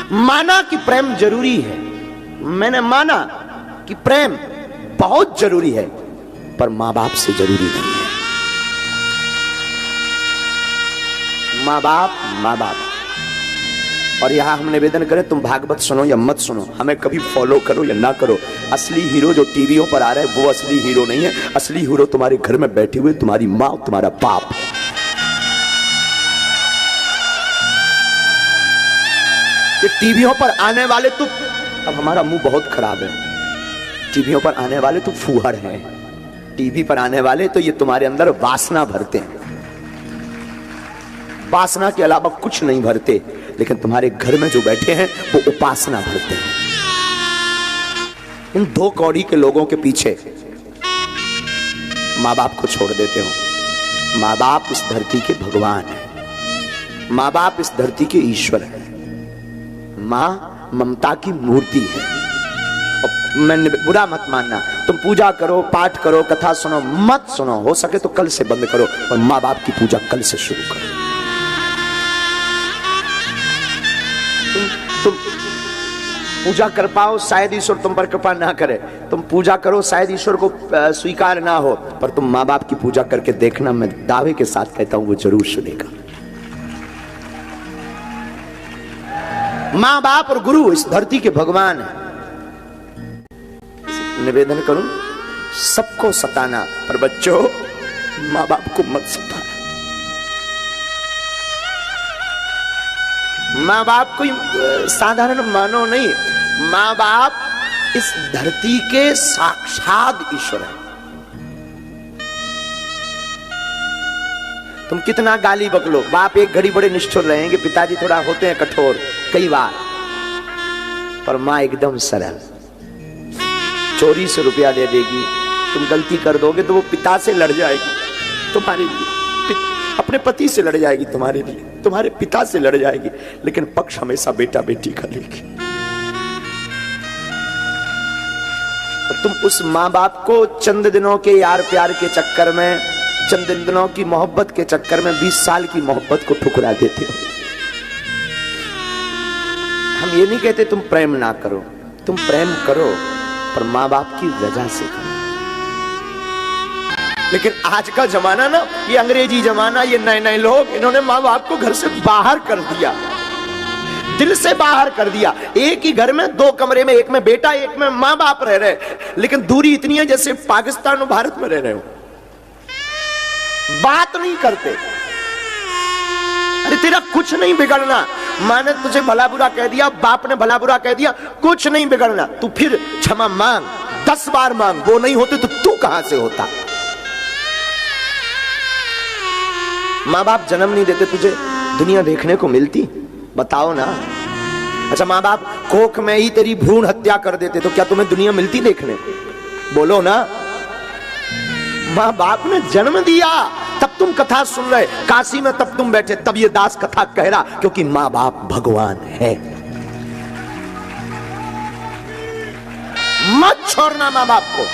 माना कि प्रेम जरूरी है, मैंने माना कि प्रेम बहुत जरूरी है, पर मां बाप से जरूरी नहीं है। मां बाप। और यहां हम निवेदन करें, तुम भागवत सुनो या मत सुनो, हमें कभी फॉलो करो या ना करो, असली हीरो जो टीवियों पर आ रहे हैं वो असली हीरो नहीं है। असली हीरो तुम्हारे घर में बैठे हुए तुम्हारी मां, तुम्हारा बाप है। ये टीवियों पर आने वाले तो, अब हमारा मुंह बहुत खराब है, टीवियों पर आने वाले तो फूहड़ हैं, टीवी पर आने वाले तो ये तुम्हारे अंदर वासना भरते हैं, वासना के अलावा कुछ नहीं भरते, लेकिन तुम्हारे घर में जो बैठे हैं वो उपासना भरते हैं। इन दो कौड़ी के लोगों के पीछे माँ बाप को छोड़ देते हो। माँ बाप इस धरती के भगवान है, माँ बाप इस धरती के ईश्वर है, माँ ममता की मूर्ति है। मैं बुरा मत मानना, तुम पूजा करो, पाठ करो, कथा सुनो, मत सुनो, हो सके तो कल से बंद करो, और माँ बाप की पूजा कल से शुरू करो। तुम पूजा कर पाओ, शायद ईश्वर तुम पर कृपा ना करे, तुम पूजा करो, शायद ईश्वर को स्वीकार ना हो, पर तुम माँ बाप की पूजा करके देखना, मैं दावे के साथ कहता हूं वो जरूर सुनेगा। माँ बाप और गुरु इस धरती के भगवान है। निवेदन करूं, सबको सताना, पर बच्चों माँ बाप को मत सताना। माँ बाप कोई साधारण मानो नहीं, माँ बाप इस धरती के साक्षात ईश्वर है। तुम कितना गाली बकलो, बाप एक घड़ी बड़े निष्ठुर रहेंगे, पिताजी थोड़ा होते हैं कठोर कई बार, पर माँ एकदम सरल। चोरी से रुपया दे देगी, तुम गलती कर दोगे तो वो पिता से लड़ जाएगी तुम्हारे लिए, अपने पति से लड़ जाएगी तुम्हारे लिए, तुम्हारे पिता से लड़ जाएगी, लेकिन पक्ष हमेशा बेटा बेटी का लेगी। तुम उस माँ बाप को चंद दिनों के यार प्यार के चक्कर में, चंद दिनों की मोहब्बत के चक्कर में 20 साल की मोहब्बत को ठुकरा देते हो। हम ये नहीं कहते तुम प्रेम ना करो, तुम प्रेम करो, पर माँ बाप की वजह से करो। लेकिन आज का जमाना ना, ये अंग्रेजी जमाना, ये नए नए लोग, इन्होंने माँ बाप को घर से बाहर कर दिया, दिल से बाहर कर दिया। एक ही घर में 2 कमरे में, एक में बेटा एक में माँ बाप रह रहे, लेकिन दूरी इतनी है जैसे पाकिस्तान और भारत में रह रहे हो, बात नहीं करते। अरे तेरा कुछ नहीं बिगड़ना, माँ ने तुझे भला बुरा कह दिया, बाप ने भला बुरा कह दिया, कुछ नहीं बिगड़ना, तू फिर क्षमा मांग, 10 बार मांग, वो नहीं होते तो तू कहां से होता। माँ बाप जन्म नहीं देते, तुझे दुनिया देखने को मिलती? बताओ ना। अच्छा, माँ बाप कोख में ही तेरी भ्रूण हत्या कर देते तो क्या तुम्हें दुनिया मिलती देखने को? बोलो ना। माँ बाप ने जन्म दिया, तब तुम कथा सुन रहे, काशी में तब तुम बैठे, तब ये दास कथा कह रहा, क्योंकि माँ बाप भगवान है। मत छोड़ना माँ बाप को।